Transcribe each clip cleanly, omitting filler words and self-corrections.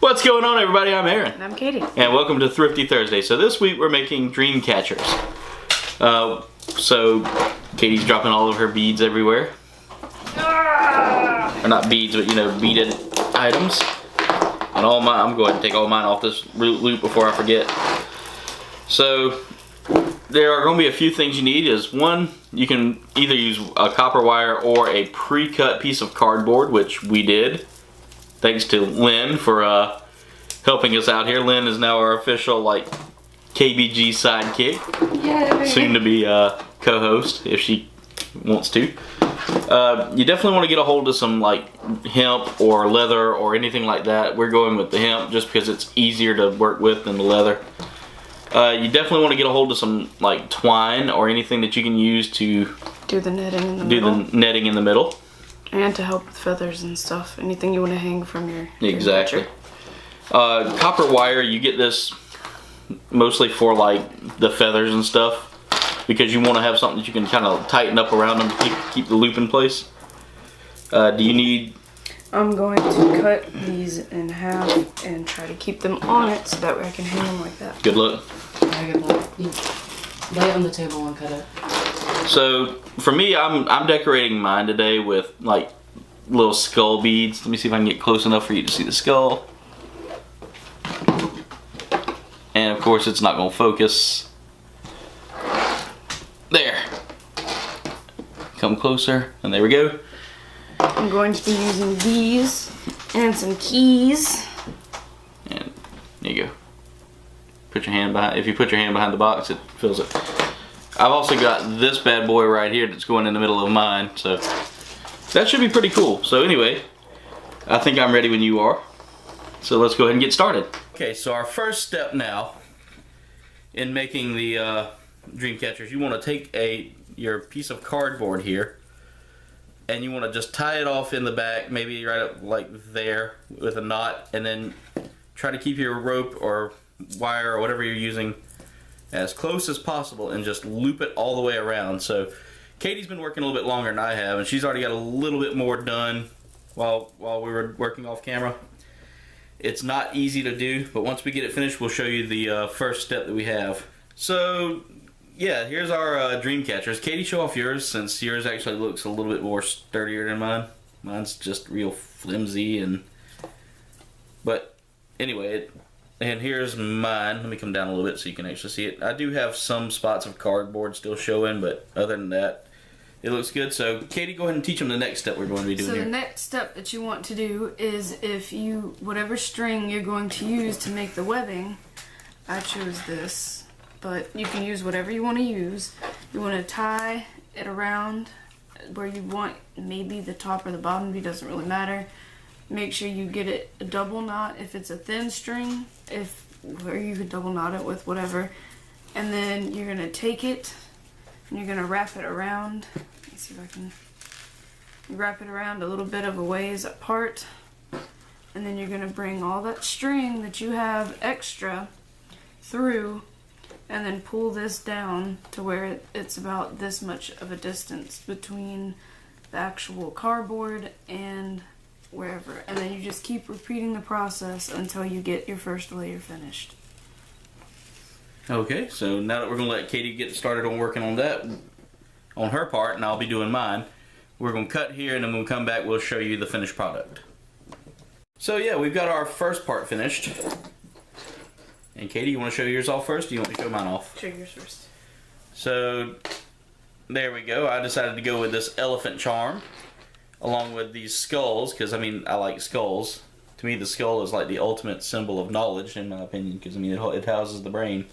What's going on, everybody? I'm Aaron. And I'm Katie. And welcome to Thrifty Thursday. So this week we're making Dreamcatchers. So Katie's dropping all of her beads everywhere. Or not beads, but you know, beaded items. And all mine, I'm going to take all mine off this loop before I forget. So there are going to be a few things you need. Is one, you can either use a copper wire or a pre-cut piece of cardboard, which we did. Thanks to Lynn for helping us out here. Lynn is now our official KBG sidekick. Yay. Soon to be co-host if she wants to. You definitely want to get a hold of some hemp or leather or anything like that. We're going with the hemp just because it's easier to work with than the leather. You definitely want to get a hold of some twine or anything that you can use to do the netting in the middle. And to help with feathers and stuff. Anything you want to hang from your Exactly. Copper wire, you get this mostly for the feathers and stuff, because you want to have something that you can kind of tighten up around them to keep the loop in place. Do you need... I'm going to cut these in half and try to keep them on it so that way I can hang them like that. Good luck. Yeah, good luck. You lay it on the table and cut it. So for me, I'm decorating mine today with little skull beads. Let me see if I can get close enough for you to see the skull. And of course it's not going to focus. There. Come closer, and there we go. I'm going to be using these and some keys. And there you go. Put your hand behind. If you put your hand behind the box, it fills it. I've also got this bad boy right here that's going in the middle of mine, so that should be pretty cool. So anyway, I think I'm ready when you are. So let's go ahead and get started. Okay, so our first step now in making the Dreamcatchers, you want to take your piece of cardboard here, and you want to just tie it off in the back, maybe right up there with a knot, and then try to keep your rope or wire or whatever you're using as close as possible and just loop it all the way around. So Katie's been working a little bit longer than I have, and she's already got a little bit more done while we were working off camera. It's not easy to do, but once we get it finished, we'll show you the first step that we have. So yeah, here's our Dreamcatchers. Katie, show off yours, since yours actually looks a little bit more sturdier than mine. Mine's just real flimsy, but anyway, and here's mine. Let me come down a little bit so you can actually see it. I do have some spots of cardboard still showing, but other than that, it looks good. So Katie, go ahead and teach them the next step we're going to be doing here. So the next step that you want to do is, whatever string you're going to use to make the webbing, I chose this, but you can use whatever you want to use. You want to tie it around where you want, maybe the top or the bottom, it doesn't really matter. Make sure you get it a double knot if it's a thin string, or you could double knot it with whatever. And then you're gonna take it and you're gonna wrap it around. Let me see if I can wrap it around a little bit of a ways apart. And then you're gonna bring all that string that you have extra through, and then pull this down to where it's about this much of a distance between the actual cardboard and wherever, and then you just keep repeating the process until you get your first layer finished. Okay, so now that we're going to let Katie get started on working on that, on her part, and I'll be doing mine, we're going to cut here, and then when we come back, we'll show you the finished product. So yeah, we've got our first part finished. And Katie, you want to show yours off first, or do you want me to show mine off? Show yours first. So, there we go. I decided to go with this elephant charm, along with these skulls, because I like skulls. To me, the skull is like the ultimate symbol of knowledge, in my opinion, because it houses the brain.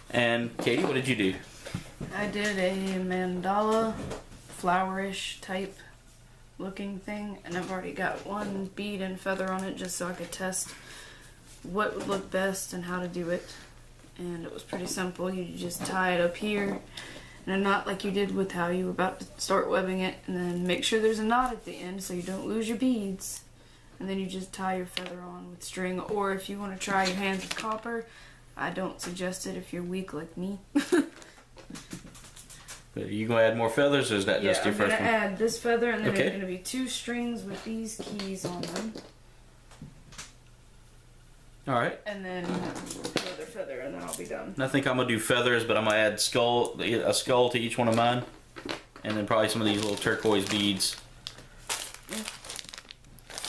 And Katie, what did you do? I did a mandala, flowerish type looking thing, and I've already got one bead and feather on it just so I could test what would look best and how to do it. And it was pretty simple. You just tie it up here, and not like you did with how you were about to start webbing it, and then make sure there's a knot at the end so you don't lose your beads. And then you just tie your feather on with string, or if you want to try your hands with copper, I don't suggest it if you're weak like me. But are you going to add more feathers, or is that just your first one? I'm going to add this feather, and then Okay. there's going to be 2 strings with these keys on them. All right. And then another feather, and then I'll be done. And I think I'm gonna do feathers, but I'm gonna add a skull to each one of mine, and then probably some of these little turquoise beads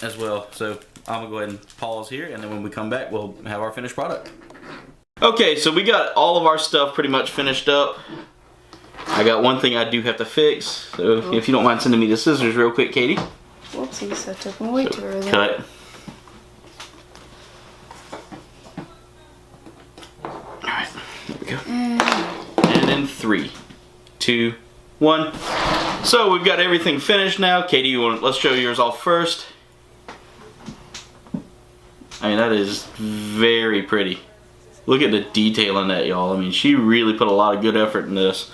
as well. So I'm gonna go ahead and pause here, and then when we come back, we'll have our finished product. Okay, so we got all of our stuff pretty much finished up. I got one thing I do have to fix, so if you don't mind sending me the scissors real quick, Katie. Whoopsies, I took them way too early. Cut. Alright, there we go. And then 3, 2, 1. So we've got everything finished now. Katie, let's show yours off first. I mean, that is very pretty. Look at the detail in that, y'all. I mean, she really put a lot of good effort in this.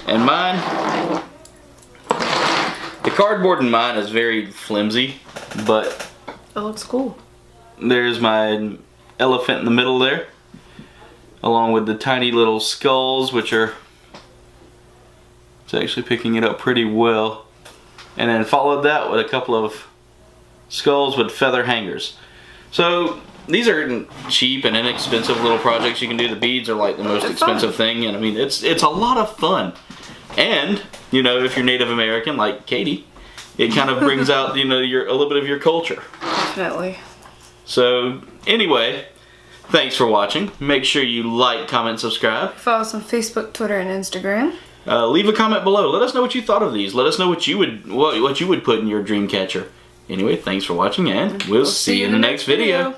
And mine, the cardboard in mine is very flimsy, but It looks cool. there's my elephant in the middle there, along with the tiny little skulls, which are, it's actually picking it up pretty well. And then followed that with a couple of skulls with feather hangers. So these are cheap and inexpensive little projects you can do. The beads are like the most expensive thing, and I mean it's a lot of fun. And you know, if you're Native American like Katie, it kind of brings out, you know, a little bit of your culture. Definitely. So anyway, thanks for watching. Make sure you like, comment, subscribe. Follow us on Facebook, Twitter, and Instagram. Leave a comment below. Let us know what you thought of these. Let us know what you would put in your Dreamcatcher. Anyway, thanks for watching, and we'll see you in the next video.